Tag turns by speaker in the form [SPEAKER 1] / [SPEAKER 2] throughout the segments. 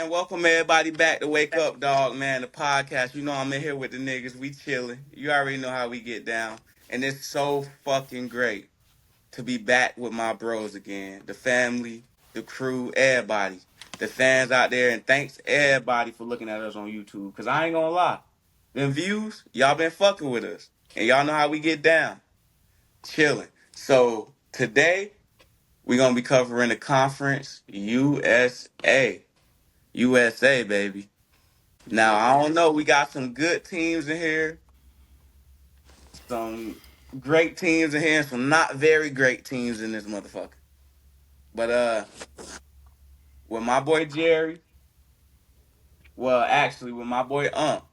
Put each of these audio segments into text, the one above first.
[SPEAKER 1] Man, welcome everybody back to Wake Up, Dog, man, the podcast. You know I'm in here with the niggas. We chilling. You already know how we get down. And it's so fucking great to be back with my bros again. The family, the crew, everybody. The fans out there. And thanks everybody for looking at us on YouTube. Because I ain't gonna lie. Them views, y'all been fucking with us. And y'all know how we get down. Chilling. So today, we're gonna be covering the conference USA. USA, baby. Now, I don't know. We got some good teams in here, some great teams in here, and some not very great teams in this motherfucker. But with my boy Jerry, well, actually, with my boy Ump.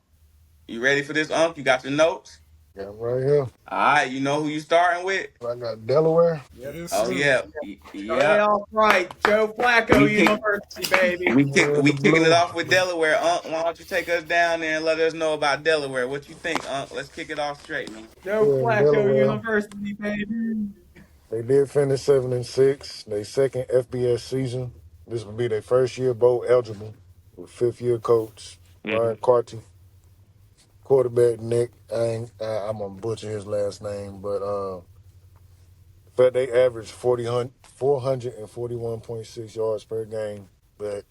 [SPEAKER 1] You ready for this, Ump? You got your notes?
[SPEAKER 2] Yeah, I'm right here.
[SPEAKER 1] All right, you know who you starting with?
[SPEAKER 2] I got Delaware.
[SPEAKER 3] Yes,
[SPEAKER 1] Oh
[SPEAKER 3] sir.
[SPEAKER 1] yeah,
[SPEAKER 4] Started
[SPEAKER 1] yeah.
[SPEAKER 4] off right. Joe Flacco
[SPEAKER 1] We kick,
[SPEAKER 4] University, baby.
[SPEAKER 2] Yeah,
[SPEAKER 1] we
[SPEAKER 2] the
[SPEAKER 1] kicking it
[SPEAKER 2] blue.
[SPEAKER 1] off with Delaware. Ump, why don't you take us down there and let us know about Delaware? What you think, Ump? Let's kick it off straight, man.
[SPEAKER 4] Joe
[SPEAKER 2] Yeah, in
[SPEAKER 4] Flacco
[SPEAKER 2] Delaware.
[SPEAKER 4] University, baby.
[SPEAKER 2] They did finish 7-6. Their second FBS season. This will be their first year bowl eligible with fifth year coach Ryan Carty, quarterback Nick. I'm gonna butcher his last name, but in fact they averaged 441.6 yards per game. But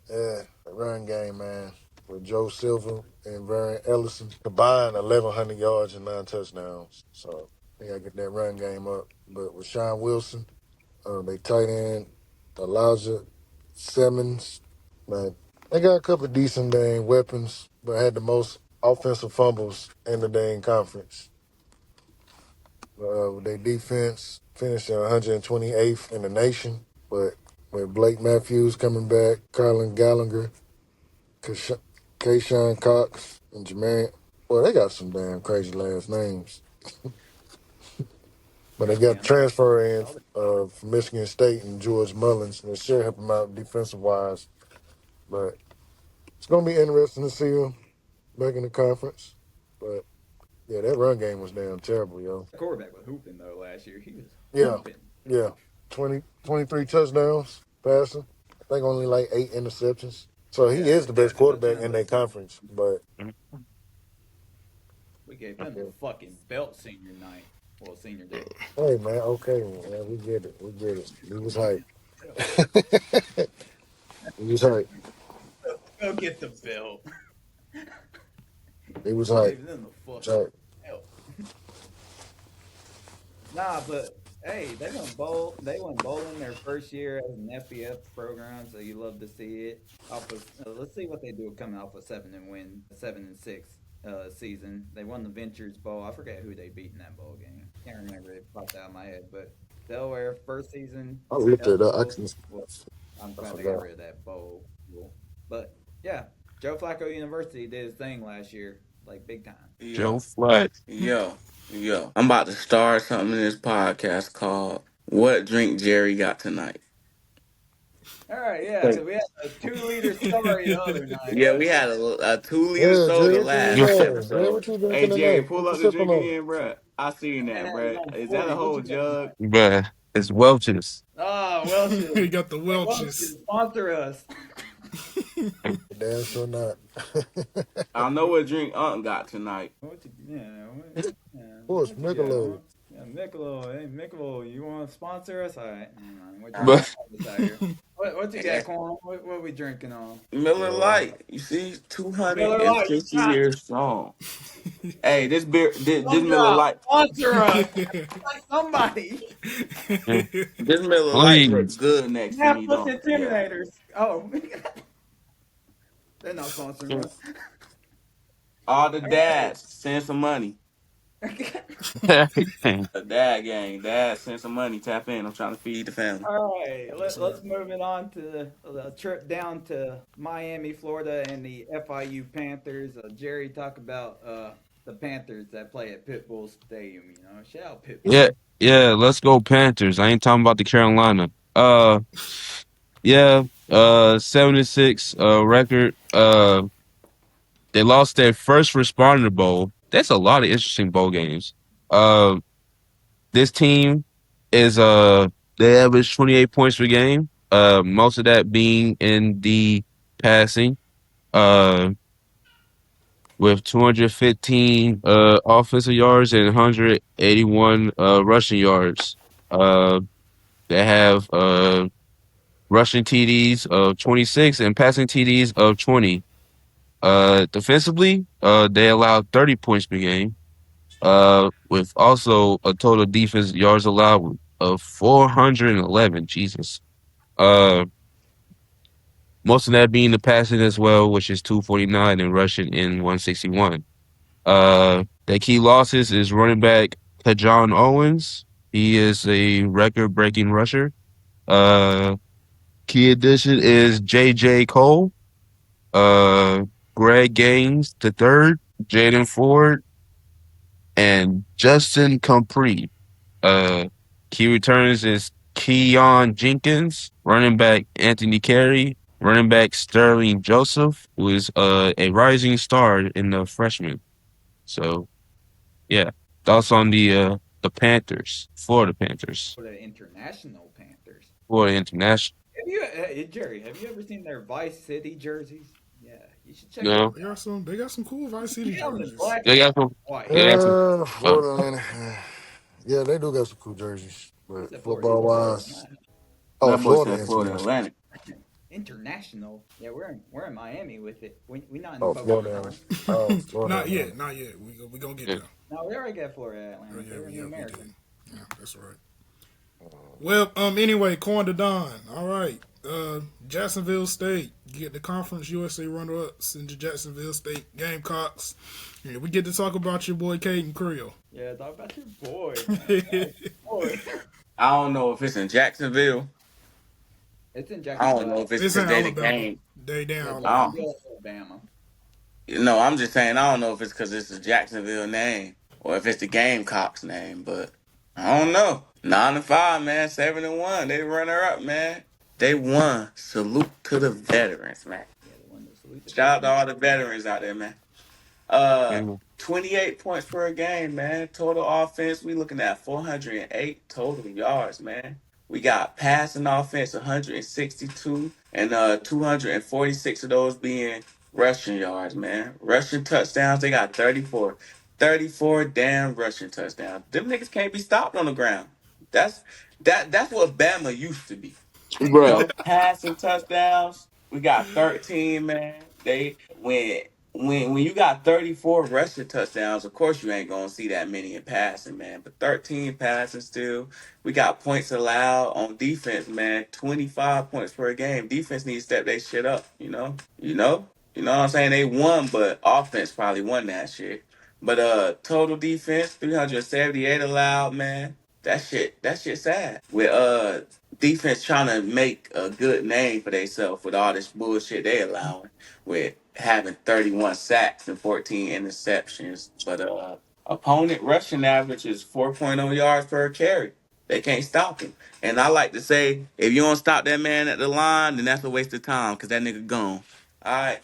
[SPEAKER 2] the run game, man, with Joe Silver and Varian Ellison combined 1,100 yards and 9 touchdowns. So they gotta get that run game up. But with Sean Wilson, they tight end Elijah Simmons, man, they got a couple of decent dang weapons, but had the most offensive fumbles in the dang conference. With their defense finished at 128th in the nation, but with Blake Matthews coming back, Colin Gallagher, Kayshawn Cox, and Jermaine. Well, they got some damn crazy last names. But they got transfer in from Michigan State and George Mullins. They sure help them out defensive wise. But it's going to be interesting to see them back in the conference. But yeah, that run game was damn terrible, yo.
[SPEAKER 4] Quarterback was hooping though last year. He was
[SPEAKER 2] Yeah,
[SPEAKER 4] hooping.
[SPEAKER 2] yeah. 23 touchdowns passing. I think only like 8 interceptions. So he is the best quarterback in that conference. But
[SPEAKER 4] We gave him the fucking belt senior night. Well, senior day.
[SPEAKER 2] hey, man, okay, man, we get it. We get it. He was hype. He was hype.
[SPEAKER 4] Go get the belt.
[SPEAKER 2] He was hype.
[SPEAKER 4] Gave them the
[SPEAKER 2] He was
[SPEAKER 4] fucking
[SPEAKER 2] hype.
[SPEAKER 4] belt. Nah, but hey, they went bowl. They went bowling their first year as an FBS program, so you love to see it. Off of, let's see what they do coming off a 7-6 season. They won the Ventures Bowl. I forget who they beat in that bowl game. Can't remember it popped out of my head, but Delaware first season
[SPEAKER 2] I looked it up.
[SPEAKER 4] eligible. Well, I'm
[SPEAKER 2] I
[SPEAKER 4] glad they got
[SPEAKER 2] forgot.
[SPEAKER 4] rid of that bowl rule. But yeah, Joe Flacco University did his thing last year, like big time.
[SPEAKER 1] Joe Flat. Yo. I'm about to start something in this podcast called What Drink Jerry Got Tonight.
[SPEAKER 4] All right, yeah, because we had a 2-liter story the other night.
[SPEAKER 1] Yeah, we had a 2 liter
[SPEAKER 2] Yeah, Jay,
[SPEAKER 1] soda
[SPEAKER 2] what you
[SPEAKER 1] last
[SPEAKER 2] doing? Jay,
[SPEAKER 1] episode.
[SPEAKER 2] what you
[SPEAKER 1] Hey,
[SPEAKER 2] drinking
[SPEAKER 1] Jerry,
[SPEAKER 2] tonight?
[SPEAKER 1] pull
[SPEAKER 2] What you
[SPEAKER 1] up the
[SPEAKER 2] sipping
[SPEAKER 1] drink
[SPEAKER 2] on?
[SPEAKER 1] again, bruh. I seen
[SPEAKER 4] Man
[SPEAKER 1] that,
[SPEAKER 4] had his
[SPEAKER 1] bruh.
[SPEAKER 4] own
[SPEAKER 1] Is that
[SPEAKER 4] 40.
[SPEAKER 1] a
[SPEAKER 4] What
[SPEAKER 1] whole
[SPEAKER 4] you got tonight?
[SPEAKER 1] jug?
[SPEAKER 5] Bruh, it's Welch's.
[SPEAKER 4] Oh, Welch's.
[SPEAKER 3] He got the
[SPEAKER 4] Hey, Welch's,
[SPEAKER 3] Welch's.
[SPEAKER 4] sponsor us.
[SPEAKER 2] Damn sure not.
[SPEAKER 1] I know what drink Aunt got tonight.
[SPEAKER 4] What you,
[SPEAKER 2] Of course,
[SPEAKER 4] what you got,
[SPEAKER 2] Michelob.
[SPEAKER 4] huh? Yeah, Michelob. Hey, Michelob, you want to sponsor us? All right. We're drinking
[SPEAKER 5] But
[SPEAKER 4] this out here. What you got, Quan? What we drinking on?
[SPEAKER 1] Miller
[SPEAKER 2] Uh,
[SPEAKER 1] Lite. You see,
[SPEAKER 4] Miller Lite.
[SPEAKER 1] 250
[SPEAKER 4] Ah,
[SPEAKER 1] years strong. Hey, this beer, this Miller
[SPEAKER 4] Gumdrop,
[SPEAKER 1] Lite,
[SPEAKER 4] sponsor us. Like somebody.
[SPEAKER 1] this Miller Lite looks
[SPEAKER 5] please.
[SPEAKER 1] good next to me,
[SPEAKER 4] Minneapolis
[SPEAKER 1] don't? Yeah.
[SPEAKER 4] Intimidators. Oh, they're not sponsoring us.
[SPEAKER 1] All the
[SPEAKER 4] All right.
[SPEAKER 1] dads send some money. The dad gang, dad send some money. Tap in. I'm trying to feed the family.
[SPEAKER 4] All right, let's move it on to the trip down to Miami, Florida, and the FIU Panthers. Jerry, talk about the Panthers that play at Pitbull Stadium. Shout out
[SPEAKER 5] Yeah,
[SPEAKER 4] Pitbull.
[SPEAKER 5] yeah, let's go Panthers. I ain't talking about the Carolina. Yeah, 7-6 record. They lost their first responder bowl. That's a lot of interesting bowl games. Uh this team is they average 28 points per game. Most of that being in the passing. Uh, with 215 offensive yards and 181 rushing yards. Uh, they have rushing TDs of 26 and passing TDs of 20. Defensively, they allowed 30 points per game. With also a total defense yards allowed of 411. Jesus. Uh, most of that being the passing as well, which is 249 and rushing in 161. Their key losses is running back John Owens. He is a record-breaking rusher. Uh, Key addition is J.J. Cole, uh, Greg Gaines the third, Jaden Ford, and Justin Compree. Key returns is Keon Jenkins, running back Anthony Carey, running back Sterling Joseph, who is a rising star in the freshman. So yeah, thoughts on the Panthers, Florida Panthers,
[SPEAKER 4] For the international Panthers.
[SPEAKER 5] Florida International.
[SPEAKER 4] Have you, Jerry? Have you ever seen their Vice City jerseys? Yeah, you should check those
[SPEAKER 5] No,
[SPEAKER 4] out.
[SPEAKER 3] They got some cool Vice City
[SPEAKER 4] They got them in
[SPEAKER 3] jerseys.
[SPEAKER 4] black
[SPEAKER 5] they
[SPEAKER 4] and
[SPEAKER 5] got some.
[SPEAKER 4] white.
[SPEAKER 5] They got some. Uh,
[SPEAKER 2] Florida, man. Yeah, they do got some cool jerseys,
[SPEAKER 4] He
[SPEAKER 2] but
[SPEAKER 4] said Florida. He
[SPEAKER 2] football
[SPEAKER 4] said Florida
[SPEAKER 2] wise,
[SPEAKER 4] Atlantic.
[SPEAKER 2] oh,
[SPEAKER 1] That boy
[SPEAKER 2] Florida
[SPEAKER 1] said Florida
[SPEAKER 2] International.
[SPEAKER 1] Atlantic.
[SPEAKER 4] International. Yeah, we're in Miami with it. We not in
[SPEAKER 2] Oh,
[SPEAKER 4] Boca
[SPEAKER 2] Florida.
[SPEAKER 4] Raton.
[SPEAKER 2] Florida
[SPEAKER 3] Not
[SPEAKER 2] Atlantic.
[SPEAKER 3] yet, not yet. We gonna get
[SPEAKER 5] yeah.
[SPEAKER 3] there.
[SPEAKER 4] No, we already got Florida
[SPEAKER 3] Oh
[SPEAKER 4] Atlantic.
[SPEAKER 3] yeah,
[SPEAKER 4] They're in the
[SPEAKER 3] we did.
[SPEAKER 4] American.
[SPEAKER 3] Yeah, that's right. Well, anyway, Corn to Don. All right. Jacksonville State. You get the Conference USA runner ups in the Jacksonville State Gamecocks. And we get to talk about your boy Caden Creel.
[SPEAKER 4] Yeah, talk about your boy, man. Oh, boy.
[SPEAKER 1] I don't know if it's in Jacksonville.
[SPEAKER 4] It's in
[SPEAKER 1] I don't know
[SPEAKER 4] Jacksonville.
[SPEAKER 1] if it's
[SPEAKER 3] It's in
[SPEAKER 1] because they the
[SPEAKER 3] Alabama.
[SPEAKER 1] game.
[SPEAKER 3] They down
[SPEAKER 4] Yeah,
[SPEAKER 1] I
[SPEAKER 3] Alabama.
[SPEAKER 1] don't,
[SPEAKER 4] Jacksonville, Alabama.
[SPEAKER 1] no, I'm just saying I don't know if it's because it's a Jacksonville name or if it's the Gamecocks name, but I don't know. 9-5, man. 7-1. They the runner up, man. They won. Salute to the veterans, man.
[SPEAKER 4] Yeah, the one that salute the
[SPEAKER 1] Shout out to
[SPEAKER 4] veterans.
[SPEAKER 1] all the veterans out there, man. Uh,
[SPEAKER 5] Yeah.
[SPEAKER 1] 28 points per game, man. Total offense, we looking at 408 total yards, man. We got passing offense 162 and 246 of those being rushing yards, man. Rushing touchdowns, they got 34. 34 damn rushing touchdowns. Them niggas can't be stopped on the ground. That's that's what Bama used to be. You
[SPEAKER 5] Bruh.
[SPEAKER 1] know, passing touchdowns. We got 13, man. They when when you got 34 rushing touchdowns, of course you ain't gonna see that many in passing, man. But 13 passing still. We got points allowed on defense, man. 25 points per game. Defense needs to step their shit up, you know? You know? You know what I'm saying? They won, but offense probably won that shit. But total defense, 378 allowed, man. That shit sad. With defense trying to make a good name for themselves with all this bullshit they allowing with having 31 sacks and 14 interceptions. But opponent rushing average is 4.0 yards per carry. They can't stop him. And I like to say, if you don't stop that man at the line, then that's a waste of time because that nigga gone. All right.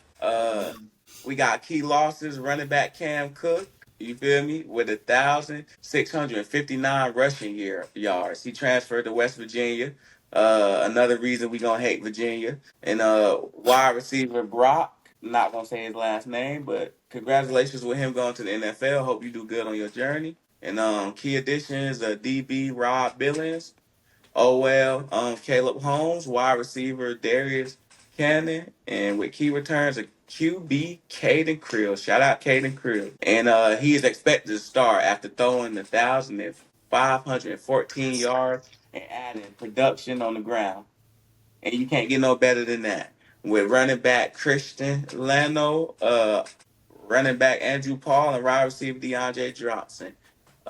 [SPEAKER 1] We got key losses, running back Cam Cook. You feel me? With 1,659 rushing yards. He transferred to West Virginia. Another reason we gonna hate Virginia. And wide receiver Brock. Not gonna say his last name, but congratulations with him going to the NFL. Hope you do good on your journey. And key additions, DB Rob Billings. Oh well, Caleb Holmes, wide receiver Darius Cannon, and with key returns a QB Caden Creel. Shout out Caden Creel. And he is expected to start after throwing 1,514 yards and adding production on the ground. And you can't get no better than that. With running back Christian Lano, running back Andrew Paul, and wide receiver DeAndre Johnson.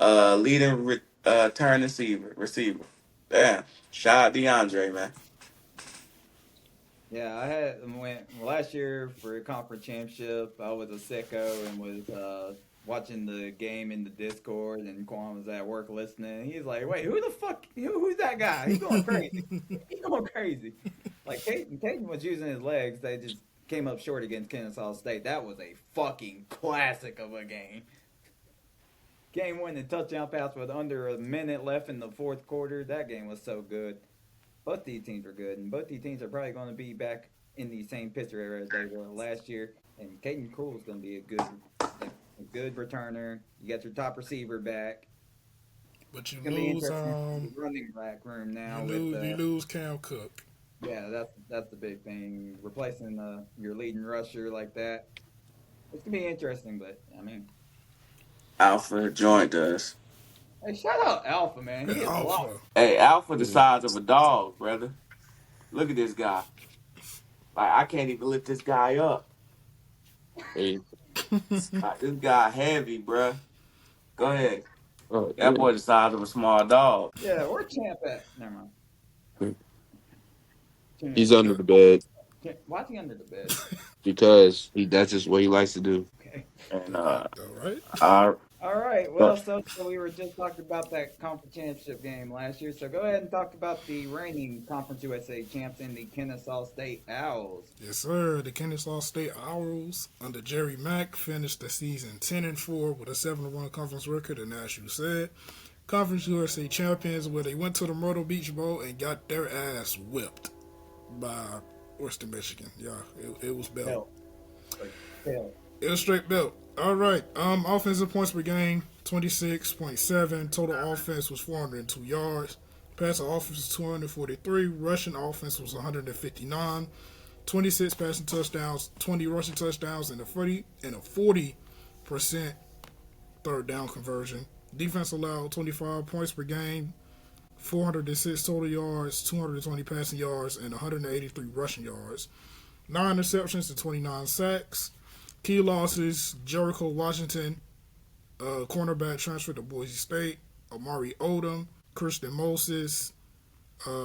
[SPEAKER 1] Leading turn receiver. Damn. Shout out DeAndre, man.
[SPEAKER 4] Yeah, I went last year for a conference championship. I was a sicko and was watching the game in the Discord, and Quan was at work listening. He's like, "Wait, who the fuck? Who's that guy? He going crazy. He going crazy." Like Caden was using his legs. They just came up short against Kennesaw State. That was a fucking classic of a game. Game winning touchdown pass with under a minute left in the fourth quarter. That game was so good. Both these teams are good, and both these teams are probably going to be back in the same pitcher era they were last year. And Caden Cole is going to be a good returner. You got your top receiver back.
[SPEAKER 3] But you
[SPEAKER 4] It's going to be
[SPEAKER 3] lose
[SPEAKER 4] interesting in the running back room now with
[SPEAKER 3] you lose Cam Cook.
[SPEAKER 4] yeah, that's the big thing. Replacing your leading rusher like that. It's gonna be interesting, but I mean,
[SPEAKER 1] Alpha joined us.
[SPEAKER 4] hey, shout out Alpha, man. He is lost.
[SPEAKER 3] Alpha.
[SPEAKER 1] Hey, Alpha the
[SPEAKER 5] Yeah.
[SPEAKER 1] size of a dog, brother. Look at this guy. Like I can't even lift this guy up.
[SPEAKER 5] Hey,
[SPEAKER 1] Like, this guy heavy, bruh. Go ahead. That
[SPEAKER 5] yeah.
[SPEAKER 1] boy the size of a small dog.
[SPEAKER 4] Yeah, where Champ at? Never mind. Champ.
[SPEAKER 5] He's under the bed
[SPEAKER 4] Why is he under the bed?
[SPEAKER 5] because that's just what he likes to do.
[SPEAKER 4] Okay.
[SPEAKER 1] And
[SPEAKER 3] All right.
[SPEAKER 1] our
[SPEAKER 4] All right. Well, so we were just talking about that conference championship game last year. So go ahead and talk about the reigning Conference USA champs in the Kennesaw State Owls.
[SPEAKER 3] Yes, sir. The Kennesaw State Owls under Jerry Mack finished the season 10-4 with a 7-1 conference record, and as you said, Conference USA champions, where they went to the Myrtle Beach Bowl and got their ass whipped by Western Michigan. Yeah, it was belt.
[SPEAKER 4] Hell, like hell.
[SPEAKER 3] It was straight belt. All right. Offensive points per game 26.7. Total offense was 402 yards. Passing offense was 243. Rushing offense was 159. 26 passing touchdowns, 20 rushing touchdowns, and a 40% third down conversion. Defense allowed 25 points per game, 406 total yards, 220 passing yards, and 183 rushing yards. 9 interceptions and 29 sacks. Key losses: Jericho Washington, cornerback transferred to Boise State; Amari Odom, Christian Moses.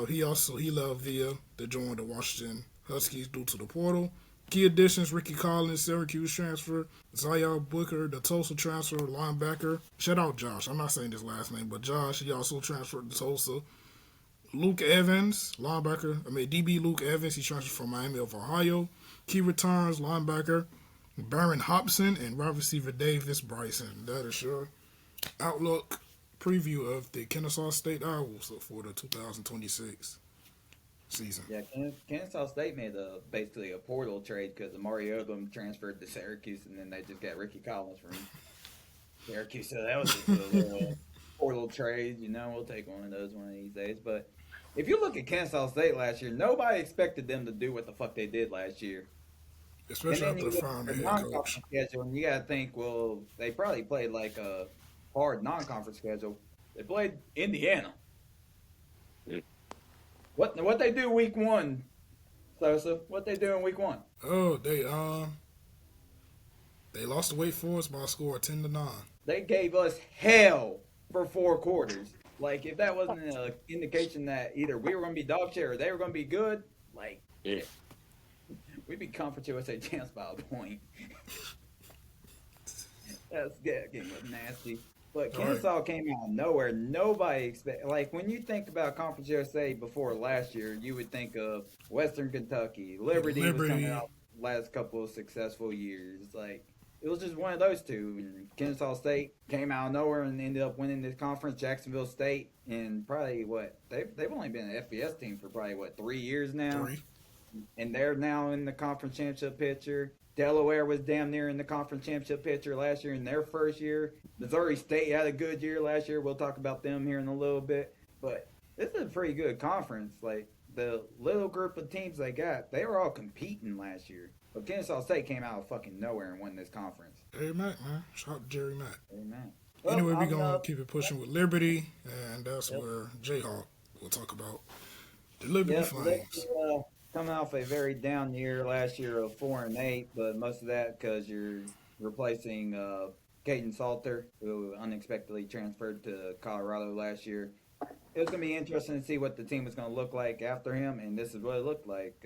[SPEAKER 3] He left via to join the Washington Huskies due to the portal. Key additions: Ricky Collins, Syracuse transfer; Zayar Booker, the Tulsa transfer linebacker. Shout out Josh. I'm not saying his last name, but Josh. He also transferred to Tulsa. Luke Evans, DB Luke Evans. He transferred from Miami of Ohio. Key returns: linebacker Baron Hobson and wide receiver Davis Bryson. That is your outlook preview of the Kennesaw State Owls for the 2026 season.
[SPEAKER 4] Yeah, Kennesaw State made basically a portal trade because Amari Odom transferred to Syracuse, and then they just got Ricky Collins from Syracuse. So that was just a little portal trade. We'll take one of those one of these days. But if you look at Kennesaw State last year, nobody expected them to do what the fuck they did last year. And
[SPEAKER 3] Especially
[SPEAKER 4] then
[SPEAKER 3] after
[SPEAKER 4] you
[SPEAKER 3] the
[SPEAKER 4] look
[SPEAKER 3] firing
[SPEAKER 4] at
[SPEAKER 3] the
[SPEAKER 4] the
[SPEAKER 3] head coach.
[SPEAKER 4] non-conference schedule, and you got to think, well, they probably played like a hard non-conference schedule. They played Indiana. What they do week one, Sosa? What they do in week one?
[SPEAKER 3] Oh, they lost to Wake Forest by a score of 10-9.
[SPEAKER 4] They gave us hell for 4 quarters. Like if that wasn't an indication that either we were going to be dog shit or they were going to be good, like
[SPEAKER 5] Yeah.
[SPEAKER 4] we'd be Conference USA champs by a point. That's getting nasty. But Kennesaw came out of nowhere. Nobody expect like when you think about Conference USA before last year, you would think of Western Kentucky. Liberty was coming out last couple of successful years. Like it was just one of those two. And Kennesaw State came out of nowhere and ended up winning this conference. Jacksonville State and probably they've only been an FBS team for probably 3 years now.
[SPEAKER 3] 3.
[SPEAKER 4] And they're now in the conference championship picture. Delaware was damn near in the conference championship picture last year in their first year. Missouri State had a good year last year. We'll talk about them here in a little bit. But this is a pretty good conference. Like the little group of teams they got, they were all competing last year. But Kennesaw State came out of fucking nowhere and won this conference.
[SPEAKER 3] Jerry Mack, man. Shout out to Jerry Mack.
[SPEAKER 4] Amen.
[SPEAKER 3] Anyway, we're going to keep it pushing with Liberty, and that's where Jayhawk will talk about the Liberty Flames.
[SPEAKER 4] Coming off a very down year last year of 4-8, but most of that because you're replacing Caden Salter, who unexpectedly transferred to Colorado last year. It was going to be interesting to see what the team was going to look like after him, and this is what it looked like.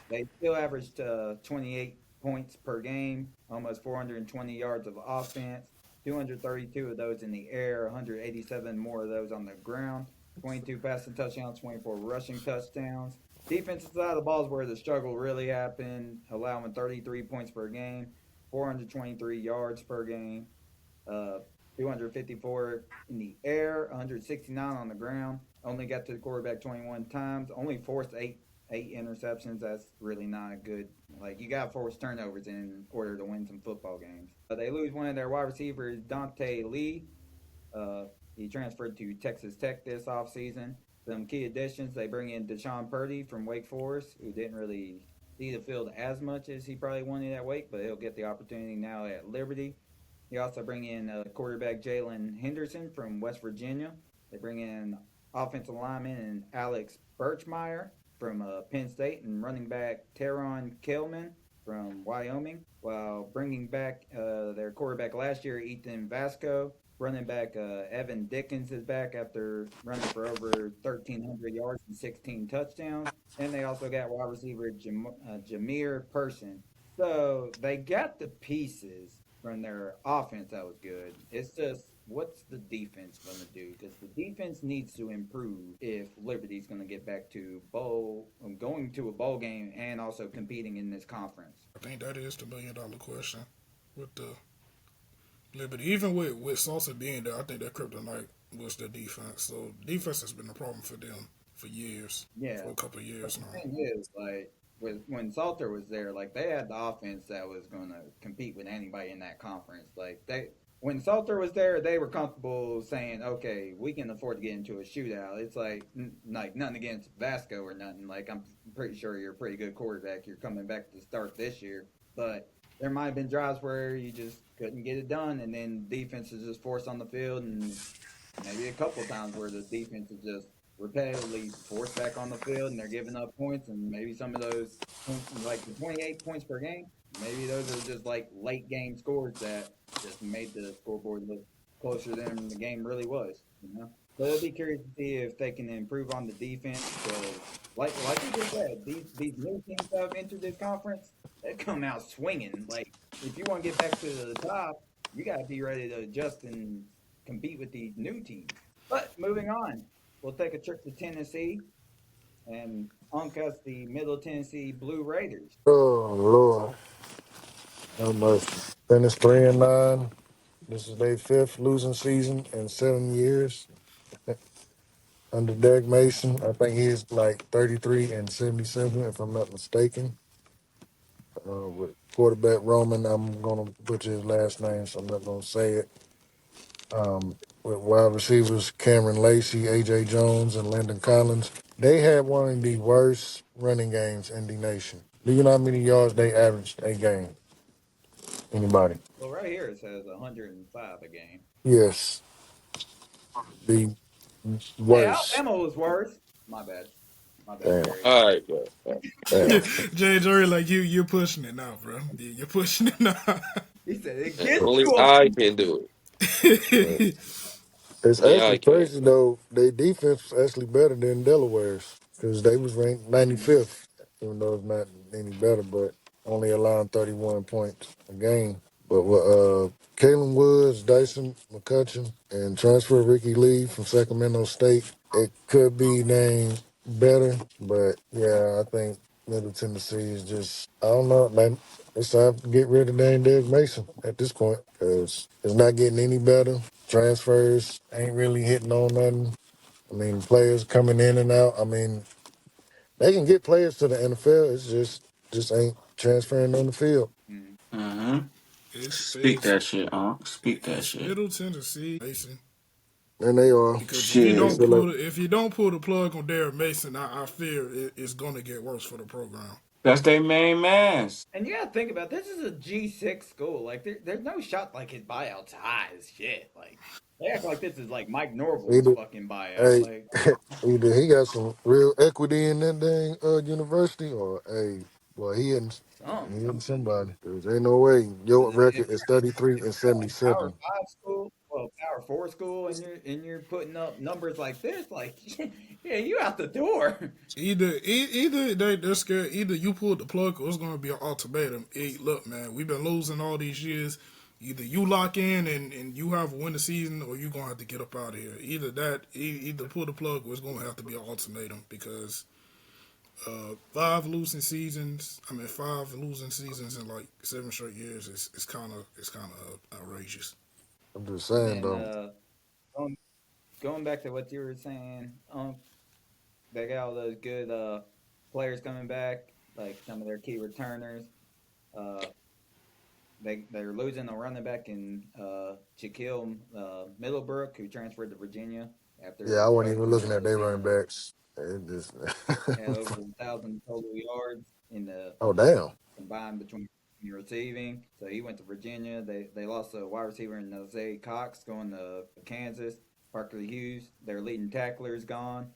[SPEAKER 4] They still averaged 28 points per game, almost 420 yards of offense, 232 of those in the air, 187 more of those on the ground, 22 passing touchdowns, 24 rushing touchdowns. Defensive side of the ball is where the struggle really happened, allowing 33 points per game, 423 yards per game, 254 in the air, 169 on the ground. Only got to the quarterback 21 times. Only forced eight 8 interceptions. That's really not good. Like you got to force turnovers in order to win some football games. They lose one of their wide receivers, Dante Lee. Uh, he transferred to Texas Tech this offseason. Some key additions: they bring in Deshaun Purdy from Wake Forest, who didn't really see the field as much as he probably wanted at Wake, but he'll get the opportunity now at Liberty. You also bring in quarterback Jalen Henderson from West Virginia. They bring in offensive lineman and Alex Birchmeyer from Penn State and running back Teron Kelman from Wyoming, while bringing back their quarterback last year, Ethan Vasco. Running back Evan Dickens is back after running for over 1,300 yards and 16 touchdowns. And they also got wide receiver Jameer Person. So they got the pieces from their offense that was good. It's just what's the defense going to do? Because the defense needs to improve if Liberty's going to get back to going to a bowl game and also competing in this conference.
[SPEAKER 3] I think that is the $1 million question with the Liberty. Even with Salsa being there, I think that kryptonite was the defense. So defense has been a problem for them for years,
[SPEAKER 4] Yeah,
[SPEAKER 3] for a couple of
[SPEAKER 4] but
[SPEAKER 3] years
[SPEAKER 4] the
[SPEAKER 3] now.
[SPEAKER 4] thing is, like, when Salter was there, like they had the offense that was going to compete with anybody in that conference. Like when Salter was there, they were comfortable saying, "Okay, we can afford to get into a shootout." It's like nothing against Vasco or nothing. Like I'm pretty sure you're a pretty good quarterback. You're coming back to start this year, but there might have been drives where you just couldn't get it done, and then defense is just forced on the field, and maybe a couple times where the defense is just repetitively forced back on the field and they're giving up points, and maybe some of those points, like the 28 points per game, maybe those are just like late game scores that just made the scoreboard look closer than the game really was. So it'll be curious to see if they can improve on the defense because, like we just said, these new teams that have entered this conference, they come out swinging. Like if you want to get back to the top, you got to be ready to adjust and compete with these new teams. But moving on, we'll take a trip to Tennessee and uncus the Middle Tennessee Blue Raiders.
[SPEAKER 2] Oh Lord, how much? Finished 3-9. This is their fifth losing season in 7 years under Doug Mason. I think he's like 33-77, if I'm not mistaken. With quarterback Roman, I'm gonna butcher his last name, so I'm not gonna say it. With wide receivers Cameron Lacey, AJ Jones, and Landon Collins, they had one of the worst running games in the nation. Do you know how many yards they averaged a game? Anybody?
[SPEAKER 4] Well, right here it says 105 a game.
[SPEAKER 2] Yes, the
[SPEAKER 4] Hey,
[SPEAKER 2] worst.
[SPEAKER 4] Alabama was worse. My bad,
[SPEAKER 2] Damn,
[SPEAKER 4] Jerry.
[SPEAKER 5] All right, bro.
[SPEAKER 2] damn.
[SPEAKER 3] Jay Jury, like you're pushing it now, bro. You're pushing it now.
[SPEAKER 4] He said it gets
[SPEAKER 5] Only
[SPEAKER 4] to
[SPEAKER 5] I
[SPEAKER 4] him.
[SPEAKER 5] can do it.
[SPEAKER 2] It's
[SPEAKER 5] Only I
[SPEAKER 2] actually
[SPEAKER 5] can.
[SPEAKER 2] crazy though. Their defense was actually better than Delaware's because they was ranked
[SPEAKER 4] Mm,
[SPEAKER 2] 95th, even though it's not any better, but only allowing 31 points a game. But with Kalen Woods, Dyson McCutcheon, and transfer Ricky Lee from Sacramento State, it could be named better. But yeah, I think Middle Tennessee is just, I don't know, like, it's time to get rid of Dane Doug Mason at this point because it's not getting any better. Transfers ain't really hitting on nothing. I mean, players coming in and out. I mean, they can get players to the NFL. It's just ain't transferring on the field.
[SPEAKER 4] mm.
[SPEAKER 1] Mm-hmm.
[SPEAKER 3] it's
[SPEAKER 1] Speak
[SPEAKER 3] it's
[SPEAKER 1] that shit, huh? Speak that
[SPEAKER 3] it's
[SPEAKER 1] shit.
[SPEAKER 3] Middle Tennessee Mason.
[SPEAKER 2] And they are.
[SPEAKER 3] Because
[SPEAKER 2] They
[SPEAKER 1] Shit.
[SPEAKER 2] feel like
[SPEAKER 3] if you don't pull the plug on Derek Mason, I fear it's gonna get worse for the program.
[SPEAKER 1] That's their main man.
[SPEAKER 4] And you gotta think about this is a G6 school. Like there's no shot like his buyout's high as shit. Like they act like this is like Mike Norville's
[SPEAKER 2] either
[SPEAKER 4] fucking buyout.
[SPEAKER 2] hey,
[SPEAKER 4] Like
[SPEAKER 2] either he got some real equity in that dang university, or hey, well he
[SPEAKER 4] some.
[SPEAKER 2] hitting somebody. 'Cause ain't no way your
[SPEAKER 4] If
[SPEAKER 2] record is 33 and
[SPEAKER 4] you're like Power
[SPEAKER 2] 77.
[SPEAKER 4] Five school, well, Power Four school, and you're putting up numbers like this, like yeah, you out the door.
[SPEAKER 3] Either they're scared. Either you pull the plug, or it's gonna be an ultimatum. Hey, look, man, we've been losing all these years. Either you lock in and you have a win the season, or you're gonna have to get up out of here. Either that, either pull the plug, or it's gonna have to be an ultimatum because 5 losing seasons in like 7 straight years is kind of outrageous.
[SPEAKER 2] I'm just
[SPEAKER 4] And
[SPEAKER 2] saying
[SPEAKER 4] then
[SPEAKER 2] though.
[SPEAKER 4] going going back to what you were saying, they got all those good players coming back, like some of their key returners. Uh, they're losing a running back in Shaquille Middlebrook, who transferred to Virginia
[SPEAKER 2] Yeah,
[SPEAKER 4] after
[SPEAKER 2] I wasn't even
[SPEAKER 4] posting
[SPEAKER 2] looking
[SPEAKER 4] a
[SPEAKER 2] at their running
[SPEAKER 4] season
[SPEAKER 2] backs. It just
[SPEAKER 4] had over 1,000 total yards in the
[SPEAKER 2] oh damn.
[SPEAKER 4] combined between receiving. So he went to Virginia. They lost a wide receiver in Zay Cox going to Kansas. Parker Hughes, their leading tackler, is gone.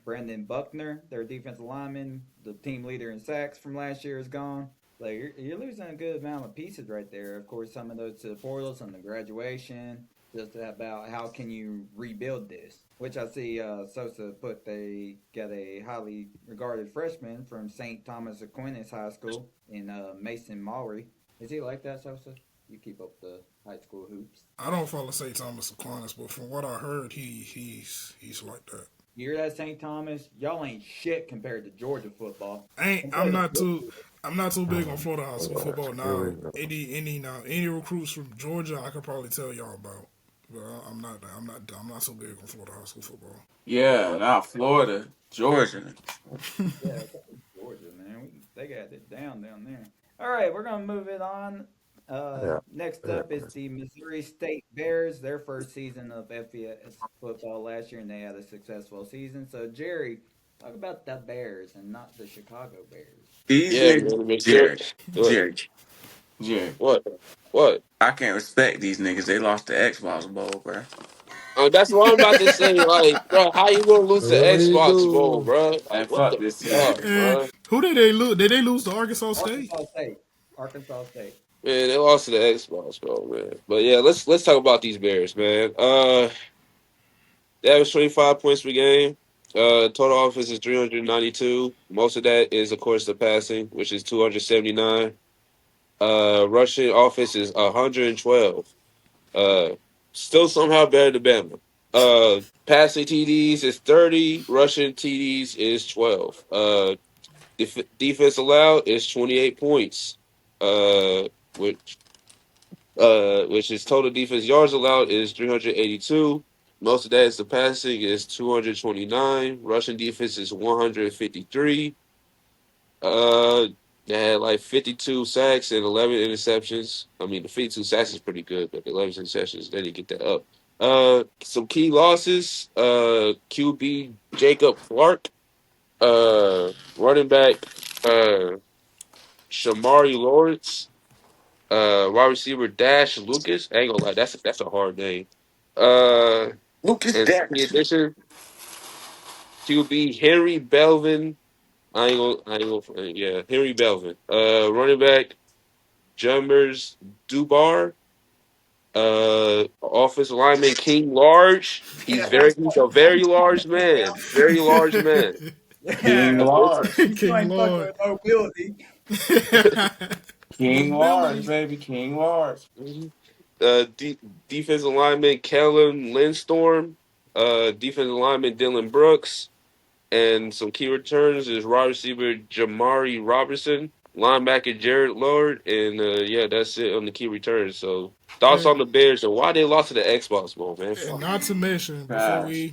[SPEAKER 4] Brandon Buckner, their defensive lineman, the team leader in sacks from last year, is gone. Like you're losing a good amount of pieces right there. Of course, some of those to the portal, some to graduation. Just about how can you rebuild this? Which I see Sosa put they got a highly regarded freshman from St. Thomas Aquinas High School in Mason Maury. Is he like that, Sosa? You keep up the high school hoops.
[SPEAKER 3] I don't follow St. Thomas Aquinas, but from what I heard, he's like that.
[SPEAKER 4] You hear that, St. Thomas? Y'all ain't shit compared to Georgia football.
[SPEAKER 3] I ain't,
[SPEAKER 4] Come play
[SPEAKER 3] I'm
[SPEAKER 4] the
[SPEAKER 3] not too.
[SPEAKER 4] football.
[SPEAKER 3] I'm not too big on
[SPEAKER 2] Oh,
[SPEAKER 3] Florida high school
[SPEAKER 2] Lord.
[SPEAKER 3] football
[SPEAKER 2] Here we
[SPEAKER 3] now.
[SPEAKER 2] go.
[SPEAKER 3] Any recruits from Georgia, I could probably tell y'all about. But I'm not so big on Florida high school football.
[SPEAKER 1] Yeah, not Florida, Georgia.
[SPEAKER 4] Yeah, Georgia, man. They got it down there. All right, we're gonna move it on.
[SPEAKER 2] Yeah.
[SPEAKER 4] Next
[SPEAKER 2] Yeah.
[SPEAKER 4] up is the Missouri State Bears. Their first season of FBS football last year, and they had a successful season. So, Jerry, talk about the Bears and not the Chicago Bears.
[SPEAKER 1] These
[SPEAKER 5] Yeah, man,
[SPEAKER 1] niggas,
[SPEAKER 5] to make sure.
[SPEAKER 1] Jerry,
[SPEAKER 5] What?
[SPEAKER 1] Jerry, Jerry.
[SPEAKER 5] What? What?
[SPEAKER 1] I can't respect these niggas. They lost the Xbox Bowl, bro.
[SPEAKER 5] That's what I'm about to say. Like, bro, how you gonna lose the
[SPEAKER 2] Here we
[SPEAKER 5] Xbox Bowl,
[SPEAKER 2] go.
[SPEAKER 5] bro?
[SPEAKER 1] And
[SPEAKER 5] Like, what
[SPEAKER 1] fuck
[SPEAKER 5] the
[SPEAKER 1] this team,
[SPEAKER 5] fuck,
[SPEAKER 1] man.
[SPEAKER 3] And
[SPEAKER 5] bro?
[SPEAKER 3] who did they lose? Did they lose to Arkansas State?
[SPEAKER 4] Arkansas State. Arkansas State.
[SPEAKER 5] Man, they lost to the Xbox Bowl, man. But yeah, let's talk about these Bears, man. They average 25 points per game. Total offense is 392. Most of that is, of course, the passing, which is 279. Rushing offense is 112. Uh, Still somehow better than Bama. Passing TDs is 30. Rushing TDs is 12. Defense allowed is 28 points. Which which is total defense yards allowed is 382. Most of that is the passing is 229. Rushing defense is 153. Uh, they had like 52 sacks and 11 interceptions. I mean, the 52 sacks is pretty good, but the 11 interceptions, they didn't get that up. Some key losses. QB Jacob Clark. Running back. Shamari Lawrence. Wide receiver Dash Lucas. I ain't gonna lie, that's a hard name. Uh,
[SPEAKER 1] Lucas
[SPEAKER 5] and key
[SPEAKER 1] Dash.
[SPEAKER 5] addition QB Henry Belvin. I ain't gonna. Yeah, Henry Belvin. Running back Jumbers Dubar. Offensive lineman King Large.
[SPEAKER 4] Yeah, that's
[SPEAKER 5] He's
[SPEAKER 4] what
[SPEAKER 5] a
[SPEAKER 4] I'm
[SPEAKER 5] very
[SPEAKER 4] talking
[SPEAKER 5] large man.
[SPEAKER 4] about.
[SPEAKER 5] Very large man.
[SPEAKER 1] King
[SPEAKER 4] Yeah,
[SPEAKER 1] Large.
[SPEAKER 4] you
[SPEAKER 3] King
[SPEAKER 4] ain't fucking
[SPEAKER 3] Lord.
[SPEAKER 4] with mobility.
[SPEAKER 1] King Large,
[SPEAKER 3] Mobility.
[SPEAKER 1] baby. King Large.
[SPEAKER 5] Mhm. Defensive lineman Kellen Lindstorm. Defensive lineman Dylan Brooks. And some key returns is wide receiver Jamari Robertson, linebacker Jared Lord, and yeah, that's it on the key returns. So thoughts on
[SPEAKER 3] And,
[SPEAKER 5] the Bears and why they lost to the Xbox Bowl, man?
[SPEAKER 3] and
[SPEAKER 5] Fuck.
[SPEAKER 3] not to mention,
[SPEAKER 1] Trash.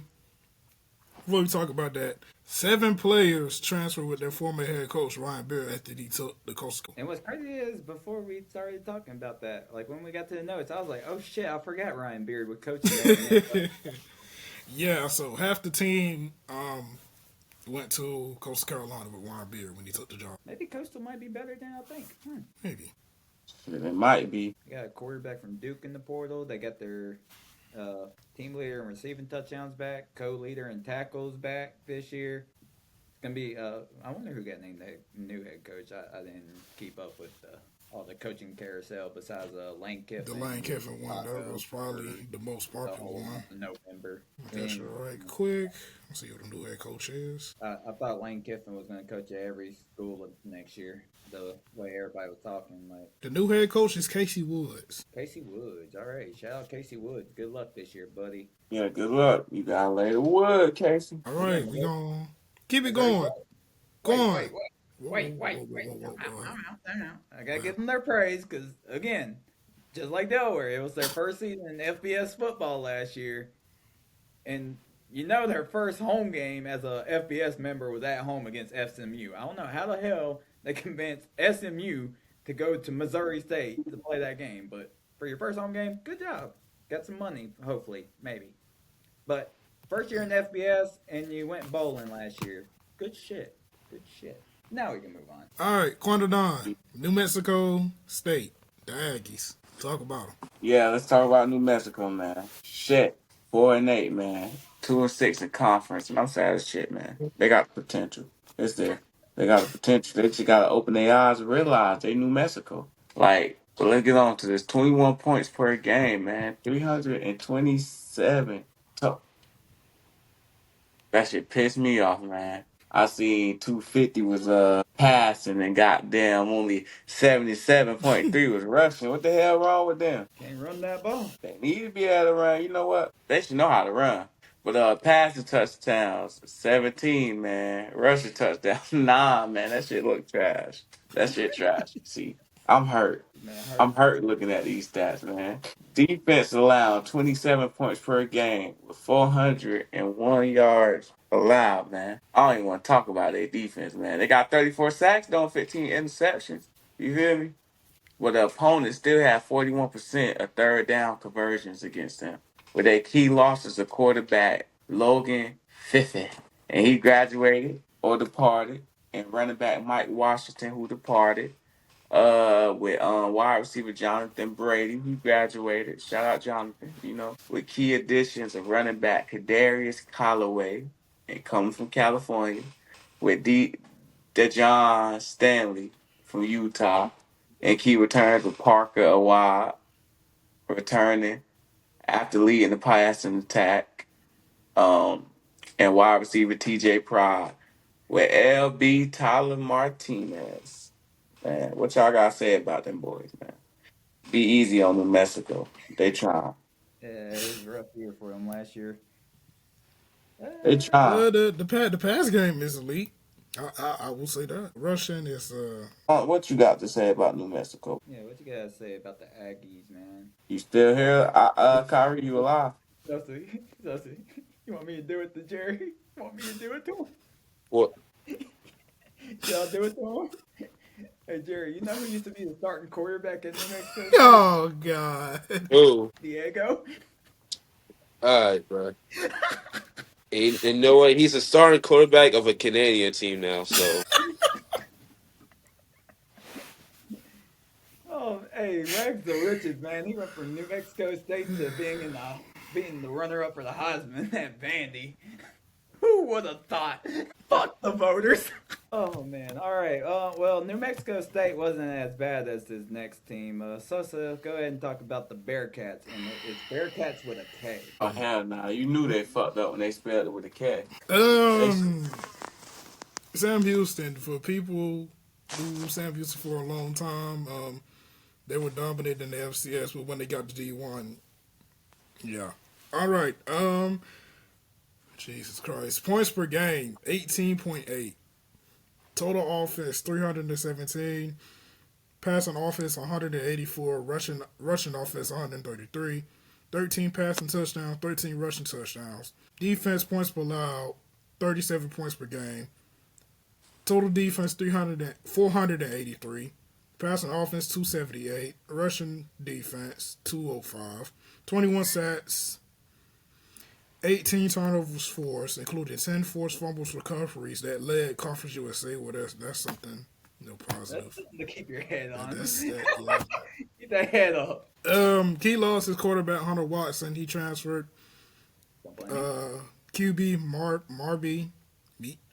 [SPEAKER 3] before we talk about that, 7 players transferred with their former head coach Ryan Beard after he took the coach.
[SPEAKER 4] And what's crazy is before we started talking about that, like when we got to the notes, I was like, "Oh shit, I forgot Ryan Beard was coaching there." And
[SPEAKER 3] Yeah, so half the team went to Coastal Carolina with Ryan Beard when he took the job.
[SPEAKER 4] maybe Coastal might be better than I think.
[SPEAKER 3] Maybe.
[SPEAKER 1] Shit, it might be.
[SPEAKER 4] They got a quarterback from Duke in the portal. They got their uh, team leader in receiving touchdowns back, co-leader in tackles back this year. It's gonna be. I wonder who got named the new head coach. I didn't keep up with all the coaching carousel besides Lane
[SPEAKER 3] The
[SPEAKER 4] Kiffin
[SPEAKER 3] Lane
[SPEAKER 4] with
[SPEAKER 3] Kiffin one, that
[SPEAKER 4] Chicago
[SPEAKER 3] was
[SPEAKER 4] for
[SPEAKER 3] probably the most
[SPEAKER 4] the
[SPEAKER 3] popular
[SPEAKER 4] whole
[SPEAKER 3] one.
[SPEAKER 4] month of November.
[SPEAKER 3] That's
[SPEAKER 4] And
[SPEAKER 3] right quick. Let's see who the new head coach is.
[SPEAKER 4] I thought Lane Kiffin was going to coach at every school next year. The way everybody was talking, like
[SPEAKER 3] The new head coach is Casey Woods.
[SPEAKER 4] Casey Woods. All right, shout out Casey Woods. Good luck this year, buddy.
[SPEAKER 1] Yeah, good luck. You gotta lay the wood, Casey.
[SPEAKER 3] All
[SPEAKER 4] Yeah,
[SPEAKER 3] right, we gonna keep it
[SPEAKER 4] very
[SPEAKER 3] going.
[SPEAKER 4] well.
[SPEAKER 3] Go
[SPEAKER 4] Wait,
[SPEAKER 3] on.
[SPEAKER 4] wait, wait,
[SPEAKER 3] Whoa,
[SPEAKER 4] wait,
[SPEAKER 3] whoa,
[SPEAKER 4] wait,
[SPEAKER 3] whoa, whoa,
[SPEAKER 4] wait.
[SPEAKER 3] whoa, whoa, go ahead.
[SPEAKER 4] Time out. I gotta give them their praise because again, just like Delaware, it was their first season in FBS football last year, and you know their first home game as a FBS member was at home against SMU. I don't know how the hell they convinced SMU to go to Missouri State to play that game, but for your first home game, good job. Got some money, hopefully, maybe. But first year in FBS, and you went bowling last year. Good shit. Good shit. Now we can move on.
[SPEAKER 3] All right, Quandadon, New Mexico State, the Aggies. Talk about them.
[SPEAKER 1] Yeah, let's talk about New Mexico, man. Shit. 4-8, man. 2-6 in conference. And I'm sad as shit, man. They got potential. It's there. They got a potential. They just gotta open their eyes and realize they New Mexico. Like, but let's get on to this. 21 points per game, man. 327. That shit pissed me off, man. I seen 250 was passing and goddamn only 77.3 was rushing. What the hell wrong with them?
[SPEAKER 4] Can't run that ball.
[SPEAKER 1] They need to be able to run. You know what? They should know how to run. But passing touchdowns, 17, man. Rushing touchdowns, nah, man. That shit look trash. That shit trash. See, I'm hurt.
[SPEAKER 4] Man,
[SPEAKER 1] I'm
[SPEAKER 4] hurt.
[SPEAKER 1] hurt looking at these stats, man. Defense allowed 27 points per game with 401 yards allowed, man. I don't even want to talk about their defense, man. They got 34 sacks, though, 15 interceptions. You feel me? But the opponents still have 41% of third down conversions against them. With their key losses, a quarterback, Logan Fiffin, and he graduated or departed, and running back Mike Washington, who departed. With wide receiver Jonathan Brady, who graduated. Shout out Jonathan, with key additions of running back Kadarius Callaway, and coming from California, with DeJohn Stanley from Utah, and key returns with Parker Awad returning after leading the passing attack. Um, and wide receiver TJ Pride with LB Tyler Martinez. Man, what y'all gotta say about them boys, man? Be easy on New Mexico. They trying.
[SPEAKER 4] Yeah, it was a rough year for him last year.
[SPEAKER 1] They trying.
[SPEAKER 3] The pass game is elite. I will say that. Rushing is
[SPEAKER 1] What you got to say about New Mexico?
[SPEAKER 4] Yeah, what you gotta say about the Aggies, man?
[SPEAKER 1] You still here? Kyrie, you alive?
[SPEAKER 4] Dusty, Dusty, you want me to do it to Jerry? You want me to do it to him?
[SPEAKER 5] What?
[SPEAKER 4] Should I do it to him? Hey Jerry, you know who used to be the starting quarterback at New Mexico State?
[SPEAKER 3] oh god.
[SPEAKER 5] Oh,
[SPEAKER 4] Diego.
[SPEAKER 5] all right, bro. And you know what? He's a starting quarterback of a Canadian team now. So
[SPEAKER 4] Oh, hey, Rex the riches, man. He went from New Mexico State to being the runner-up for the Heisman at Vandy. Who would have thought? Fuck the voters. Oh man. All right. Well, New Mexico State wasn't as bad as this next team. Sosa, go ahead and talk about the Bearcats, and it's Bearcats with a K.
[SPEAKER 1] Oh hell nah. You knew they fucked up when they spelled it with a K. They
[SPEAKER 3] Um, Sam Houston, for people who Sam Houston for a long time, they were dominant in the FCS, but when they got to D1, yeah. All right. Jesus Christ. Points per game, 18.8. Total offense, 317. Passing offense, 184. Rushing offense, 133. 13 passing touchdowns, 13 rushing touchdowns. Defense points per allowed, 37 points per game. Total defense, 483. Passing offense, 278. Rushing defense, 205. 21 sacks, 18 turnovers forced, including 10 forced fumbles recoveries that led Conference USA. Well, that's something
[SPEAKER 4] That's
[SPEAKER 3] positive.
[SPEAKER 4] something to keep your head on.
[SPEAKER 3] That's that. Yeah.
[SPEAKER 4] Keep that head up.
[SPEAKER 3] Key lost his quarterback Hunter Watson. He transferred.
[SPEAKER 4] Don't blame me.
[SPEAKER 3] QB Marby.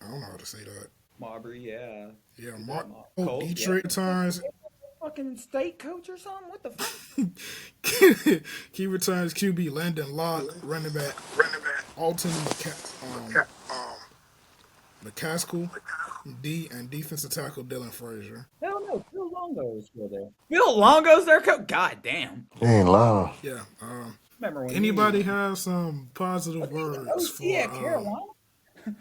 [SPEAKER 3] I don't know how to say that.
[SPEAKER 4] Marbury, yeah.
[SPEAKER 3] Yeah,
[SPEAKER 4] Colt,
[SPEAKER 3] Detroit
[SPEAKER 4] yeah.
[SPEAKER 3] Times.
[SPEAKER 4] Fucking state coach or something? What the fuck?
[SPEAKER 3] Key returns QB Landon Locke, running back Alton McCaskill, and defensive tackle Dylan Frazier.
[SPEAKER 4] Hell no, Phil Longo is still there. Phil Longo's their coach? God damn.
[SPEAKER 2] He ain't lying.
[SPEAKER 3] Yeah.
[SPEAKER 4] Remember when
[SPEAKER 3] Anybody
[SPEAKER 4] he
[SPEAKER 3] have some positive
[SPEAKER 4] was he the
[SPEAKER 3] words
[SPEAKER 4] OC
[SPEAKER 3] for?
[SPEAKER 4] at Carolina? Was he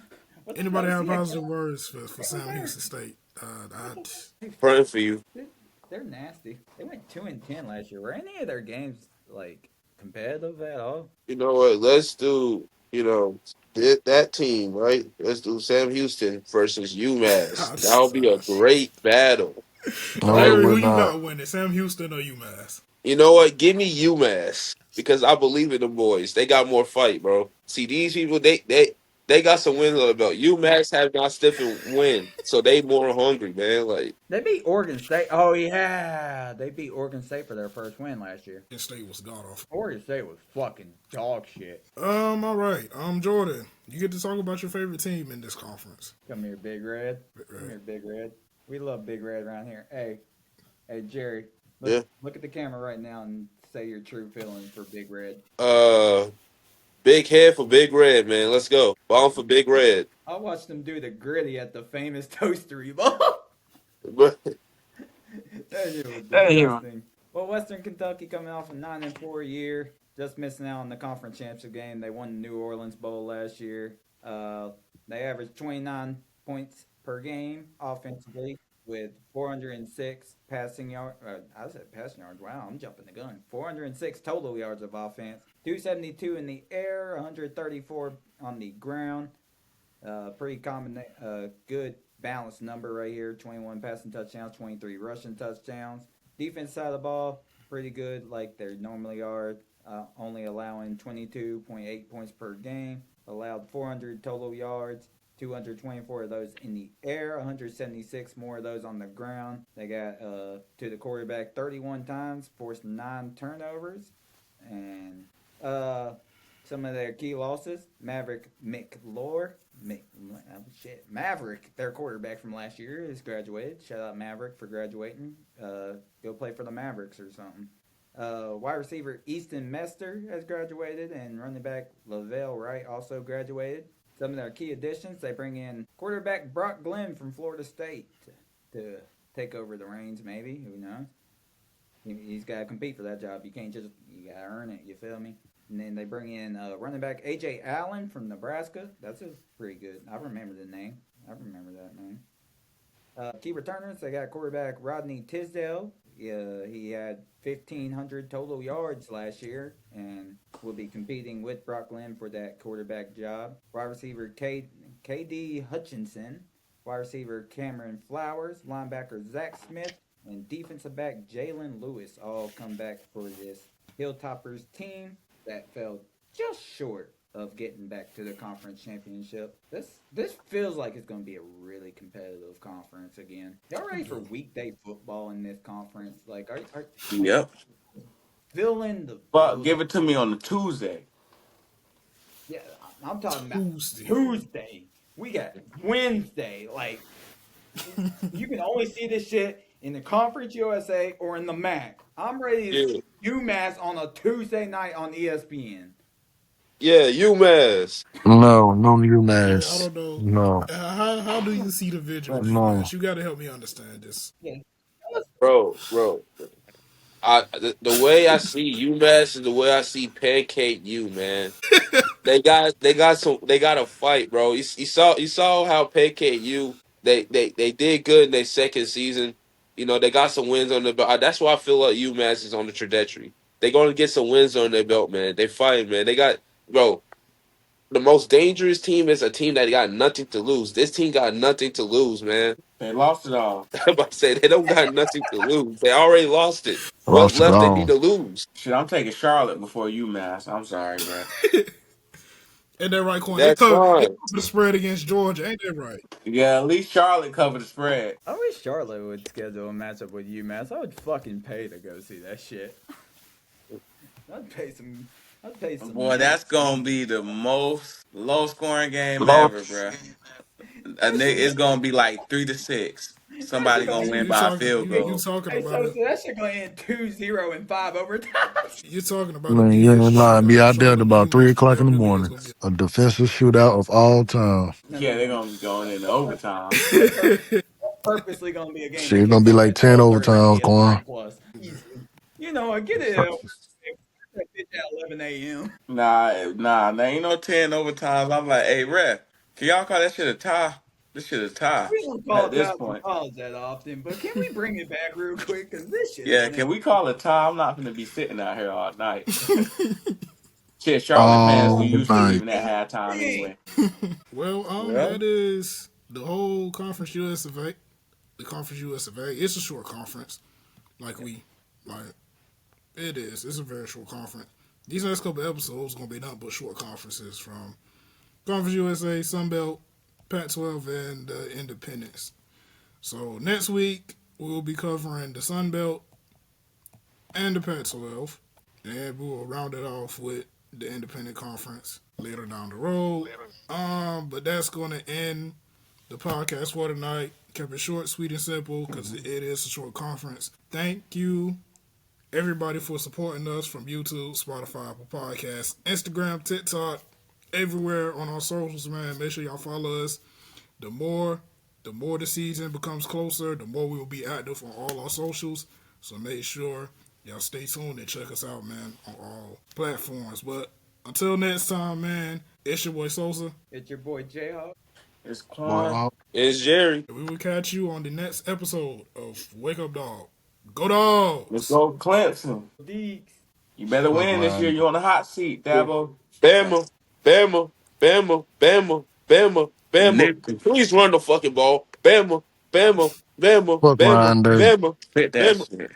[SPEAKER 4] the
[SPEAKER 3] Anybody have
[SPEAKER 4] OC at
[SPEAKER 3] positive
[SPEAKER 4] Carolina?
[SPEAKER 3] words for Sam Houston State?
[SPEAKER 5] praying for you.
[SPEAKER 4] They're nasty. They went 2-10 last year. Were any of their games like competitive at all?
[SPEAKER 5] You know what? Let's do. That team, right? Let's do Sam Houston versus UMass.
[SPEAKER 3] I'm
[SPEAKER 5] That'll be a
[SPEAKER 3] sorry.
[SPEAKER 5] great battle,
[SPEAKER 2] No, it
[SPEAKER 5] right?
[SPEAKER 3] Larry, who
[SPEAKER 2] would
[SPEAKER 3] you
[SPEAKER 2] not.
[SPEAKER 3] got winning? Sam Houston or UMass?
[SPEAKER 5] You know what? Give me UMass because I believe in the boys. They got more fight, bro. See, these people, they got some wins on the belt. UMass have not stiffened win, so they more hungry, man. Like,
[SPEAKER 4] They beat Oregon State. Oh yeah, they beat Oregon State for their first win last year.
[SPEAKER 3] Penn State was god awful.
[SPEAKER 4] Oregon State was fucking dog shit.
[SPEAKER 3] All right. Jordan, you get to talk about your favorite team in this conference.
[SPEAKER 4] Come here, Big Red. Come
[SPEAKER 3] Right.
[SPEAKER 4] here, Big Red. We love Big Red around here. Hey, Jerry.
[SPEAKER 5] yeah.
[SPEAKER 4] Look at the camera right now and say your true feelings for Big Red.
[SPEAKER 5] Uh, Big head for Big Red, man. Let's go. Bomb for Big Red.
[SPEAKER 4] I watched them do the gritty at the famous Toastery Bowl.
[SPEAKER 5] But
[SPEAKER 4] That shit was disgusting. Well, Western Kentucky coming off a 9-4 year, just missing out on the conference championship game. They won the New Orleans Bowl last year. Uh, they averaged 29 points per game offensively with 406 passing yard. I said passing yards. Wow, I'm jumping the gun. 406 total yards of offense. 272 in the air, 134 on the ground. Pretty common, good balanced number right here. 21 passing touchdowns, 23 rushing touchdowns. Defense side of the ball, pretty good, like they normally are. Only allowing 22.8 points per game. Allowed 400 total yards. 224 of those in the air, 176 more of those on the ground. They got to the quarterback 31 times, forced 9 turnovers, and some of their key losses: Maverick McLaurin, Maverick, their quarterback from last year, is graduated. Shout out Maverick for graduating. Go play for the Mavericks or something. Wide receiver Easton Mester has graduated, and running back Lavelle Wright also graduated. Some of their key additions: they bring in quarterback Brock Glenn from Florida State to take over the reins. Maybe, who knows? He's got to compete for that job. You can't just, you got to earn it. You feel me? And then they bring in running back AJ Allen from Nebraska. That's a pretty good. I remember the name. I remember that name. Key returners, they got quarterback Rodney Tisdale. He had 1,500 total yards last year and will be competing with Brock Glenn for that quarterback job. Wide receiver KD Hutchinson. Wide receiver Cameron Flowers. Linebacker Zach Smith. And defensive back Jalen Lewis all come back for this Hilltoppers team that fell just short of getting back to the conference championship. This feels like it's going to be a really competitive conference again. Y'all ready for weekday football in this conference? Like, are like
[SPEAKER 1] Yep.
[SPEAKER 4] fill in the
[SPEAKER 1] But
[SPEAKER 4] those?
[SPEAKER 1] give it to me on the Tuesday.
[SPEAKER 4] Yeah, I'm talking about
[SPEAKER 3] Tuesday.
[SPEAKER 4] Tuesday. We got Wednesday. Like, you can only see this shit in the Conference USA or in the MAC. I'm ready to
[SPEAKER 5] yeah,
[SPEAKER 4] see UMass on a Tuesday night on ESPN.
[SPEAKER 5] yeah, UMass.
[SPEAKER 2] No, no
[SPEAKER 3] Yeah, I
[SPEAKER 2] UMass.
[SPEAKER 3] don't know.
[SPEAKER 2] No,
[SPEAKER 3] How do you see the visual,
[SPEAKER 4] Let's,
[SPEAKER 3] UMass?
[SPEAKER 2] no.
[SPEAKER 3] You got to help me understand this.
[SPEAKER 4] yeah, let's,
[SPEAKER 5] Bro. The way I see UMass is the way I see Pancake U, man. They got a fight, bro. You saw how Pancake U they did good in their second season. They got some wins on their belt. That's why I feel like UMass is on the trajectory. They're going to get some wins on their belt, man. They fighting, man. They got, bro. The most dangerous team is a team that got nothing to lose. This team got nothing to lose, man.
[SPEAKER 1] They lost it all.
[SPEAKER 5] I'm about to say they don't got nothing to lose. They already lost it. What
[SPEAKER 2] Lost it
[SPEAKER 5] left they need
[SPEAKER 2] all.
[SPEAKER 5] to lose?
[SPEAKER 1] Shit, I'm taking Charlotte before UMass. I'm sorry, bro.
[SPEAKER 3] Ain't that right, Quan?
[SPEAKER 5] That's
[SPEAKER 3] They
[SPEAKER 5] fine.
[SPEAKER 3] cover the spread against Georgia. Ain't that right?
[SPEAKER 1] Yeah, at least Charlotte covered the spread.
[SPEAKER 4] I wish Charlotte would schedule a matchup with UMass. I would fucking pay to go see that shit. I'd pay some. I'd pay some
[SPEAKER 1] Boy, that's
[SPEAKER 4] nuts.
[SPEAKER 1] gonna be the most low scoring game
[SPEAKER 2] Lost.
[SPEAKER 1] ever, bro.
[SPEAKER 4] That shit
[SPEAKER 1] It's gonna be like 3-6.
[SPEAKER 4] That shit
[SPEAKER 1] Somebody
[SPEAKER 4] gonna
[SPEAKER 1] gonna
[SPEAKER 4] end.
[SPEAKER 1] win
[SPEAKER 3] You
[SPEAKER 1] by a
[SPEAKER 3] talking
[SPEAKER 1] field
[SPEAKER 3] you
[SPEAKER 1] goal.
[SPEAKER 3] talking
[SPEAKER 4] Hey,
[SPEAKER 3] about
[SPEAKER 4] so
[SPEAKER 3] it?
[SPEAKER 4] that shit gonna end 2-0 in 5 overtimes.
[SPEAKER 3] You're talking about a
[SPEAKER 2] Man, you ain't
[SPEAKER 3] defensive
[SPEAKER 2] lying. Be
[SPEAKER 3] shootout.
[SPEAKER 2] out there at
[SPEAKER 3] Charlotte
[SPEAKER 2] about
[SPEAKER 3] UMass. You
[SPEAKER 2] 3 o'clock in the
[SPEAKER 3] better believe it's
[SPEAKER 2] morning.
[SPEAKER 3] gonna be.
[SPEAKER 2] A defensive shootout of all time.
[SPEAKER 4] No,
[SPEAKER 1] Yeah,
[SPEAKER 4] no,
[SPEAKER 1] they're
[SPEAKER 4] no.
[SPEAKER 1] gonna be going into overtime.
[SPEAKER 4] That's purposely gonna be a game
[SPEAKER 2] Shit,
[SPEAKER 4] that
[SPEAKER 2] it's gonna
[SPEAKER 4] kicks
[SPEAKER 2] be
[SPEAKER 4] off
[SPEAKER 2] like
[SPEAKER 4] at
[SPEAKER 2] 10
[SPEAKER 4] 12:30 on
[SPEAKER 2] overtimes, Quan.
[SPEAKER 4] ESPN Plus. Easily. You know, I get it. That bitch at 11 a.m.
[SPEAKER 1] Nah, there ain't no 10 overtimes. I'm like, hey, ref, can y'all call that shit a tie? This shit a tie
[SPEAKER 4] We don't
[SPEAKER 1] at
[SPEAKER 4] call
[SPEAKER 1] this
[SPEAKER 4] times in
[SPEAKER 1] point.
[SPEAKER 4] college that often, but can we bring it back real quick? Because this shit
[SPEAKER 1] Yeah,
[SPEAKER 4] ain't
[SPEAKER 1] can
[SPEAKER 4] it.
[SPEAKER 1] we call it tie? I'm not gonna be sitting out here all night. Shit, Charlotte fans were
[SPEAKER 2] all
[SPEAKER 1] used to
[SPEAKER 2] night.
[SPEAKER 1] leaving at halftime
[SPEAKER 4] Hey,
[SPEAKER 1] anyway.
[SPEAKER 3] Well,
[SPEAKER 1] Yeah.
[SPEAKER 3] that is the whole Conference US of A. The Conference US of A. It's a short conference, like it is. It's a very short conference. These next couple episodes gonna be nothing but short conferences from Conference USA, Sunbelt, Pac-12, and Independence. So next week we'll be covering the Sunbelt and the Pac-12, and we'll round it off with the Independent Conference later down the road. But that's going to end the podcast for tonight. Kept it short, sweet, and simple because it is a short conference. Thank you, everybody, for supporting us from YouTube, Spotify, Apple Podcasts, Instagram, TikTok, everywhere on our socials, man. Make sure y'all follow us. The more the season becomes closer, the more we will be active on all our socials. So make sure y'all stay tuned and check us out, man, on all platforms. But until next time, man, it's your boy Sosa.
[SPEAKER 4] it's your boy Jayhawk.
[SPEAKER 1] It's
[SPEAKER 2] Boy,
[SPEAKER 1] Quan.
[SPEAKER 5] It's Jerry.
[SPEAKER 3] And we will catch you on the next episode of Wake Up Dog. Go
[SPEAKER 1] Let's
[SPEAKER 3] Dogs!
[SPEAKER 1] go Clemson.
[SPEAKER 4] Deeks.
[SPEAKER 1] You better
[SPEAKER 2] fuck
[SPEAKER 1] win this year.
[SPEAKER 2] Ryan.
[SPEAKER 1] You're on the hot seat, Dabo.
[SPEAKER 5] Bama, Bama, Bama, Bama, Bama, Bama.
[SPEAKER 1] Nigga.
[SPEAKER 5] Please run the fucking ball. Bama, Bama, Bama,
[SPEAKER 2] Fuck
[SPEAKER 5] Bama,
[SPEAKER 2] Ryan Day.
[SPEAKER 5] Bama,
[SPEAKER 1] Fit that
[SPEAKER 5] Bama.
[SPEAKER 1] shit.